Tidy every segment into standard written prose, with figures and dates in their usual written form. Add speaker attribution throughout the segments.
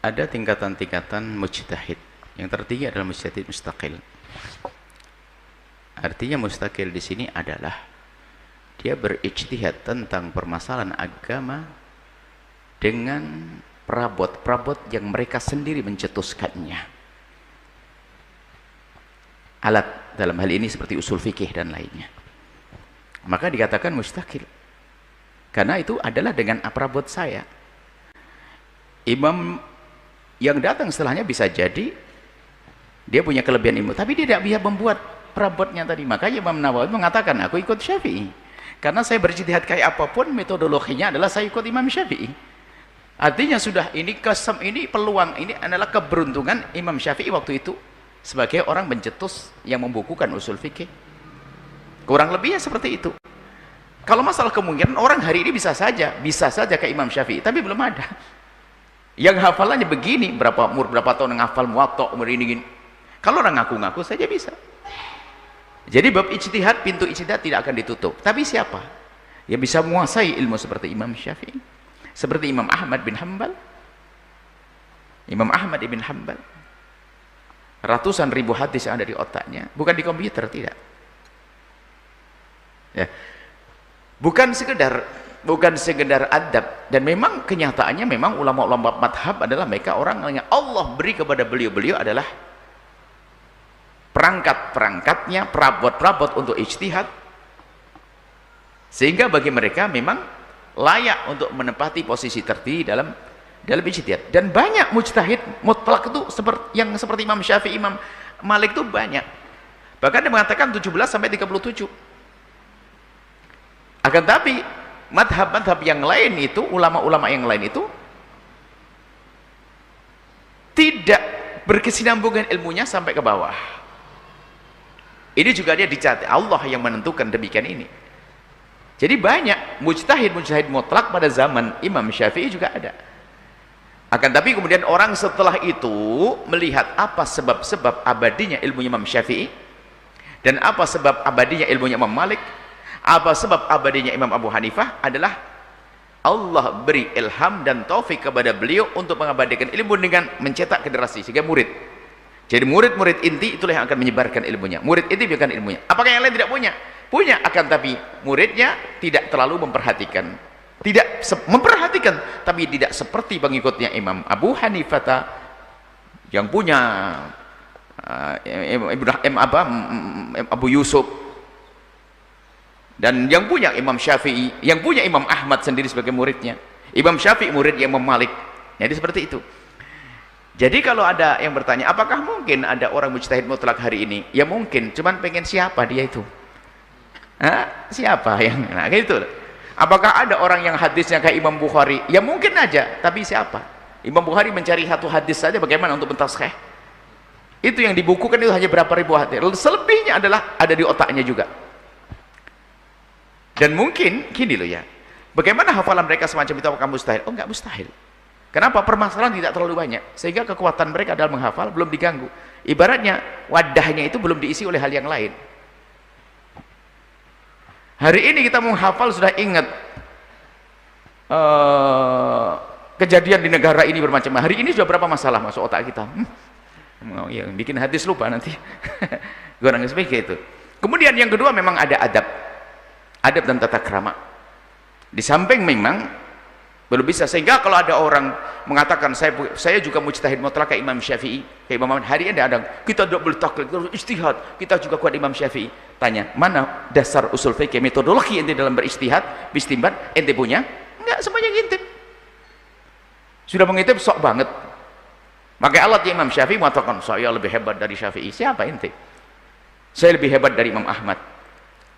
Speaker 1: Ada tingkatan-tingkatan mujtahid. Yang tertinggi adalah mujtahid mustaqil. Artinya mustaqil di sini adalah dia berijtihad tentang permasalahan agama dengan perabot-perabot yang mereka sendiri mencetuskannya. Alat dalam hal ini seperti usul fikih dan lainnya. Maka dikatakan mustaqil. Karena itu adalah dengan perabot saya. Imam yang datang setelahnya bisa jadi dia punya kelebihan ilmu, tapi dia tidak bisa membuat perabotnya tadi. Makanya Imam Nawawi mengatakan, aku ikut Syafi'i. Karena saya berijtihad kayak apapun, metodologinya adalah saya ikut Imam Syafi'i. Artinya sudah ini peluang, ini adalah keberuntungan Imam Syafi'i waktu itu sebagai orang pencetus yang membukukan usul fikih. Kurang lebihnya seperti itu. Kalau masalah kemungkinan orang hari ini bisa saja kayak Imam Syafi'i, tapi belum ada. Yang hafalannya begini, berapa tahun ngafal Muwatta, umur ini. Kalau orang ngaku-ngaku saja bisa. Jadi bab ijtihad, pintu ijtihad tidak akan ditutup. Tapi siapa yang bisa menguasai ilmu seperti Imam Syafi'i, seperti Imam Ahmad bin Hanbal? Imam Ahmad bin Hanbal, ratusan ribu hadis yang ada di otaknya, bukan di komputer, tidak. Ya. Bukan sekedar adab. Dan memang kenyataannya memang ulama-ulama madhab adalah mereka orang yang Allah beri kepada beliau-beliau adalah perangkat-perangkatnya, perabot-perabot untuk ijtihad, sehingga bagi mereka memang layak untuk menempati posisi tertinggi dalam ijtihad. Dan banyak mujtahid mutlak itu seperti Imam Syafi'i, Imam Malik itu banyak. Bahkan dia mengatakan 17 sampai 37. Akan tapi madhab-madhab yang lain itu, ulama-ulama yang lain itu tidak berkesinambungan ilmunya sampai ke bawah. Ini juga dia dicatat, Allah yang menentukan demikian ini. Jadi banyak mujtahid mutlak pada zaman Imam Syafi'i juga ada. Akan tapi kemudian orang setelah itu melihat apa sebab-sebab abadinya ilmu Imam Syafi'i, dan apa sebab abadinya ilmunya Imam Malik, apa sebab abadinya Imam Abu Hanifah, adalah Allah beri ilham dan taufik kepada beliau untuk mengabadikan ilmu dengan mencetak generasi sehingga murid. Jadi murid-murid inti itulah yang akan menyebarkan ilmunya. Murid inti bukan ilmunya. Apakah yang lain tidak punya? Punya, akan tapi muridnya tidak terlalu memperhatikan. Tidak memperhatikan, tapi tidak seperti pengikutnya Imam Abu Hanifah yang punya Abu Yusuf, dan yang punya Imam Syafi'i, yang punya Imam Ahmad sendiri sebagai muridnya. Imam Syafi'i muridnya Imam Malik. Jadi seperti itu. Jadi kalau ada yang bertanya, apakah mungkin ada orang mujtahid mutlak hari ini? Ya mungkin, cuman pengen siapa dia itu? Siapa yang gitu? Apakah ada orang yang hadisnya kayak Imam Bukhari? Ya mungkin aja, tapi siapa? Imam Bukhari mencari satu hadis saja bagaimana untuk mentaskhih? Itu yang dibukukan itu hanya berapa ribu hadis. Selebihnya adalah ada di otaknya juga. Dan mungkin gini loh ya, bagaimana hafalan mereka semacam itu? Apakah mustahil? Oh, enggak mustahil. Kenapa? Permasalahan tidak terlalu banyak, sehingga kekuatan mereka dalam menghafal belum diganggu. Ibaratnya wadahnya itu belum diisi oleh hal yang lain. Hari ini kita menghafal sudah ingat kejadian di negara ini bermacam-macam. Hari ini sudah berapa masalah masuk otak kita? Yang bikin hadis lupa nanti. Kurang seperti itu. Kemudian yang kedua memang ada adab dan tata krama. Di samping memang belum bisa, sehingga kalau ada orang mengatakan saya juga mujtahid mutlak kayak Imam Syafi'i, kayak Imam Ahmad, hari ini ada kita tidak boleh taklid, kita ijtihad, kita juga kuat Imam Syafi'i. Tanya, mana dasar usul fikih, metodologi ente dalam berijtihad, istinbat, ente punya? Enggak, semuanya ngintip. Sudah mengintip sok banget. Maka alat Imam Syafi'i mengatakan saya lebih hebat dari Syafi'i. Siapa ente? Saya lebih hebat dari Imam Ahmad.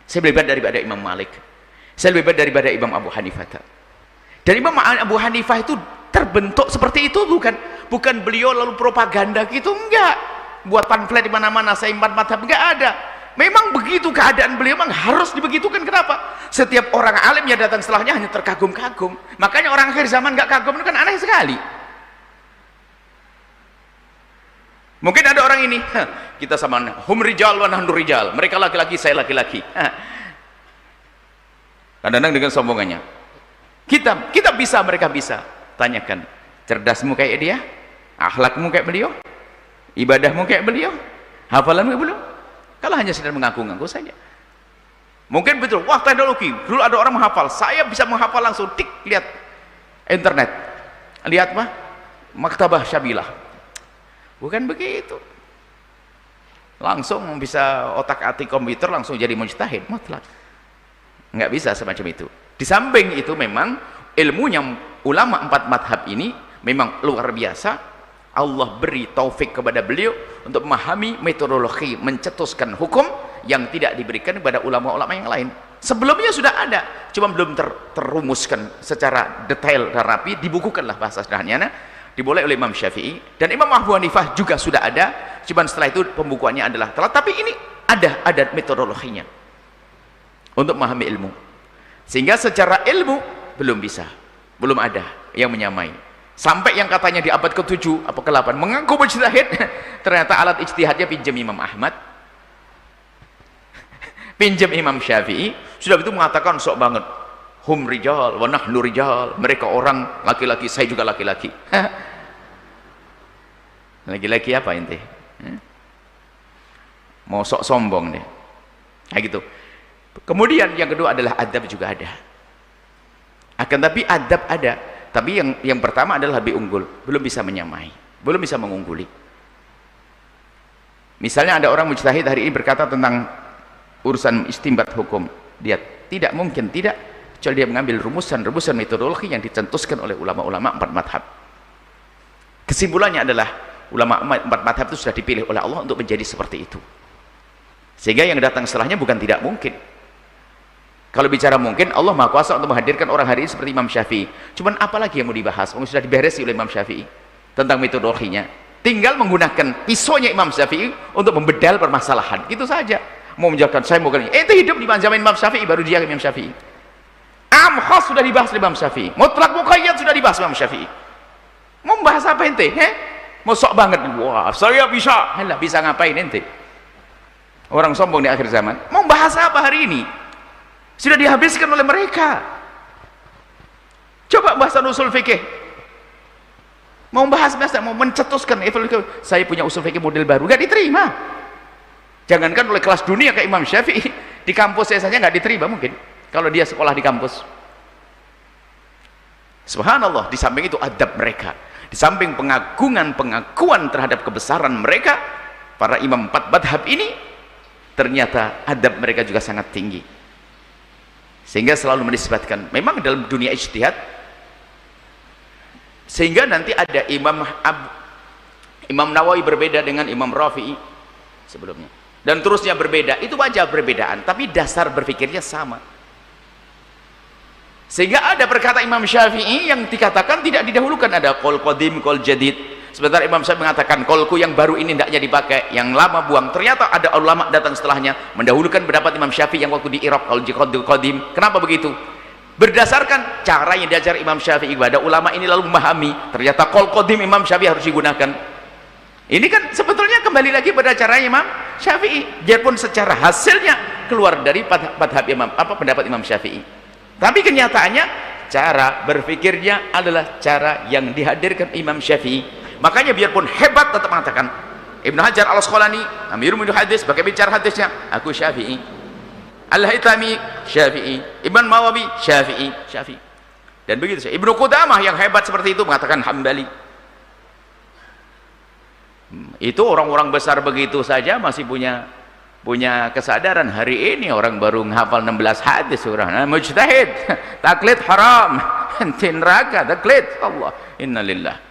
Speaker 1: Saya lebih hebat daripada Imam Malik. Saya lebih hebat daripada Imam Abu Hanifah. Dan Imam Abu Hanifah itu terbentuk seperti itu, bukan beliau lalu propaganda gitu, enggak. Buat pamflet di mana-mana saya imam madhab, enggak ada. Memang begitu keadaan beliau, memang harus dibegitukan. Kenapa? Setiap orang alim yang datang setelahnya hanya terkagum-kagum. Makanya orang akhir zaman enggak kagum, itu kan aneh sekali. Mungkin ada orang ini, kita sama hum rijal wa nahnu rijal, mereka laki-laki, saya laki-laki. Kadang-kadang dengan sombongannya, kita bisa, mereka bisa. Tanyakan, cerdasmu kayak dia? Akhlakmu kayak beliau, ibadahmu kayak beliau, hafalanmu kayak beliau. Kalau hanya sedang mengaku-ngaku saja, mungkin betul, wah teknologi, dulu ada orang menghafal, saya bisa menghafal langsung, tik, lihat internet, lihat apa? Maktabah Syabilah. Bukan begitu. Langsung bisa otak-atik komputer langsung jadi mujtahid mutlak. Nggak bisa semacam itu. Di samping itu memang ilmunya ulama 4 madhab ini memang luar biasa. Allah beri taufik kepada beliau untuk memahami metodologi mencetuskan hukum yang tidak diberikan kepada ulama-ulama yang lain. Sebelumnya sudah ada, cuma belum terumuskan secara detail dan rapi, dibukukanlah bahasa sederhananya, dimulai oleh Imam Syafi'i, dan Imam Abu Hanifah juga sudah ada, cuma setelah itu pembukuannya adalah telat. Tapi ini ada metodologinya untuk memahami ilmu, sehingga secara ilmu belum bisa, belum ada yang menyamai. Sampai yang katanya di abad ke-7 atau ke-8 mengaku mujtahid, ternyata alat ijtihadnya pinjam Imam Ahmad, pinjam Imam Syafi'i, sudah begitu mengatakan sok banget, hum rijal wa nahnu rijal, mereka orang laki-laki, saya juga laki-laki. Laki-laki apa ente? Mau sok sombong deh. Kayak gitu. Kemudian yang kedua adalah adab juga ada. Akan tapi adab ada, tapi yang pertama adalah lebih unggul, belum bisa menyamai, belum bisa mengungguli. Misalnya ada orang mujtahid hari ini berkata tentang urusan istinbat hukum, dia tidak mungkin tidak kecuali dia mengambil rumusan metodologi yang dicetuskan oleh ulama-ulama 4 madhab. Kesimpulannya adalah ulama 4 madhab itu sudah dipilih oleh Allah untuk menjadi seperti itu, sehingga yang datang setelahnya bukan tidak mungkin. Kalau bicara mungkin, Allah Maha Kuasa untuk menghadirkan orang hari ini seperti Imam Syafi'i. Cuman apalagi yang mau dibahas? Sudah diberesi oleh Imam Syafi'i tentang metodologinya. Tinggal menggunakan pisaunya Imam Syafi'i untuk membedal permasalahan. Itu saja. Mau menjelaskan, saya mau gini. Itu hidup di zaman Imam Syafi'i, baru dia Imam Syafi'i. Am khas sudah dibahas oleh Imam Syafi'i. Mutlak muqayyad sudah dibahas Imam Syafi'i. Mau membahas apa ente? Mau sok banget. Wah, saya bisa. Halah, bisa ngapain ente? Orang sombong di akhir zaman. Mau bahas apa hari ini? Sudah dihabiskan oleh mereka. Coba bahasan usul fikih. Mau bahas, mau mencetuskan, saya punya usul fikih model baru, gak diterima. Jangankan oleh kelas dunia kayak Imam Syafi'i, di kampus saya saja gak diterima mungkin, kalau dia sekolah di kampus. Subhanallah, di samping itu adab mereka, di samping pengakuan terhadap kebesaran mereka, para imam 4 madhab ini, ternyata adab mereka juga sangat tinggi. Sehingga selalu menisbatkan, memang dalam dunia ijtihad, sehingga nanti ada Imam Nawawi berbeda dengan Imam Rafi'i sebelumnya, dan terusnya berbeda. Itu wajar perbedaan, tapi dasar berpikirnya sama. Sehingga ada perkata Imam Syafi'i yang dikatakan tidak didahulukan, ada qaul qadim, qaul jadid. Sebentar Imam Syafi'i mengatakan qaulku yang baru ini tidaknya dipakai, yang lama buang. Ternyata ada ulama datang setelahnya mendahulukan pendapat Imam Syafi'i yang waktu di Irak, qaul qadim. Kenapa begitu? Berdasarkan cara yang diajar Imam Syafi'i kepada ulama ini, lalu memahami ternyata qaul qadim Imam Syafi'i harus digunakan. Ini kan sebetulnya kembali lagi pada cara Imam Syafi'i, biarpun secara hasilnya keluar dari pendapat Imam Syafi'i, tapi kenyataannya cara berpikirnya adalah cara yang dihadirkan Imam Syafi'i. Makanya biarpun hebat tetap mengatakan, Ibnu Hajar al-Asqalani Amirul Hadis pakai bicara hadisnya, aku Syafi'i. Al-Haytami Syafi'i, Ibn Mawabi Syafi'i. Dan begitu saja. Ibnu Qudamah yang hebat seperti itu mengatakan Hambali. Itu orang-orang besar begitu saja masih punya kesadaran. Hari ini orang baru menghafal 16 hadis orang. Mujtahid, taklid haram, enti neraka, taklid. Allah, innalillah.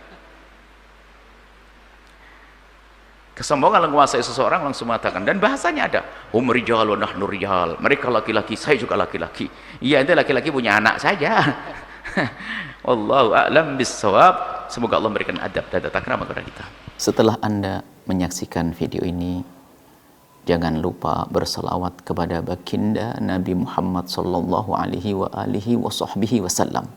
Speaker 1: Kesombongan menguasai seseorang, langsung mengatakan, dan bahasanya ada, hum rijal wa nahnu rijal, mereka laki-laki, saya juga laki-laki. Iya, itu laki-laki punya anak saja. Wallahu a'lam bissawab. Semoga Allah memberikan adab dan tata krama kepada kita. Setelah Anda menyaksikan video ini, jangan lupa berselawat kepada baginda Nabi Muhammad sallallahu alaihi wa alihi wa sahbihi wasallam.